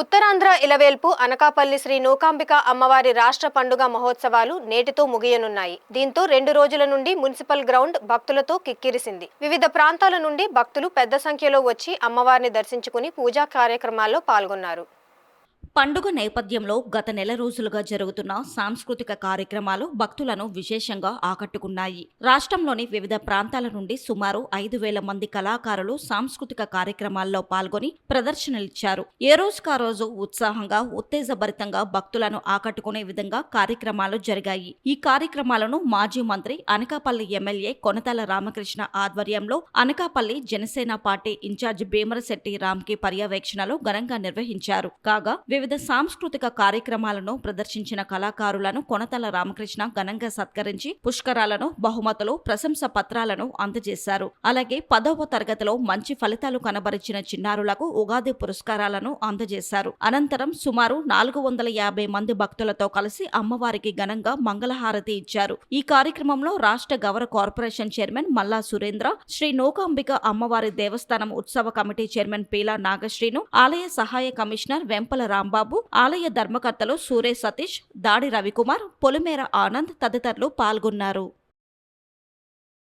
ఉత్తరాంధ్ర ఇలవేల్పు అనకాపల్లి శ్రీ నూకాంబిక అమ్మవారి రాష్ట్ర పండుగ మహోత్సవాలు నేటితో ముగియనున్నాయి. దీంతో 2 రోజుల నుండి మున్సిపల్ గ్రౌండ్ భక్తులతో కిక్కిరిసింది. వివిధ ప్రాంతాల నుండి భక్తులు పెద్ద సంఖ్యలో వచ్చి అమ్మవారిని దర్శించుకుని పూజా కార్యక్రమాల్లో పాల్గొన్నారు. పండుగ నేపథ్యంలో గత నెల రోజులుగా జరుగుతున్న సాంస్కృతిక కార్యక్రమాలు భక్తులను విశేషంగా ఆకట్టుకున్నాయి. రాష్ట్రంలోని వివిధ ప్రాంతాల నుండి సుమారు 5,000 మంది కళాకారులు సాంస్కృతిక కార్యక్రమాల్లో పాల్గొని ప్రదర్శనలిచ్చారు. ఏ రోజుకా రోజు ఉత్సాహంగా ఉత్తేజభరితంగా భక్తులను ఆకట్టుకునే విధంగా కార్యక్రమాలు జరిగాయి. ఈ కార్యక్రమాలను మాజీ మంత్రి అనకాపల్లి ఎమ్మెల్యే కొనతాల రామకృష్ణ ఆధ్వర్యంలో అనకాపల్లి జనసేన పార్టీ ఇన్ఛార్జి భీమరశెట్టి రామ్కి పర్యవేక్షణలో ఘనంగా నిర్వహించారు. కాగా వివిధ సాంస్కృతిక కార్యక్రమాలను ప్రదర్శించిన కళాకారులను కొనతాల రామకృష్ణ ఘనంగా సత్కరించి పుష్కరాలను, బహుమతులు, ప్రశంస పత్రాలను అందజేశారు. అలాగే 10వ తరగతిలో మంచి ఫలితాలు కనబరిచిన చిన్నారులకు ఉగాది పురస్కారాలను అందజేశారు. అనంతరం సుమారు 450 మంది భక్తులతో కలిసి అమ్మవారికి ఘనంగా మంగళహారతి ఇచ్చారు. ఈ కార్యక్రమంలో రాష్ట్ర గౌరవ కార్పొరేషన్ చైర్మన్ మల్లా సురేంద్ర, శ్రీ నూకాంబిక అమ్మవారి దేవస్థానం ఉత్సవ కమిటీ చైర్మన్ పీలా నాగశ్రీను, ఆలయ సహాయ కమిషనర్ వెంపల రాంబాబు, ఆలయ ధర్మకర్తలు సూరే సతీష్, దాడి రవికుమార్, పొలిమేర ఆనంద్ తదితరులు పాల్గొన్నారు.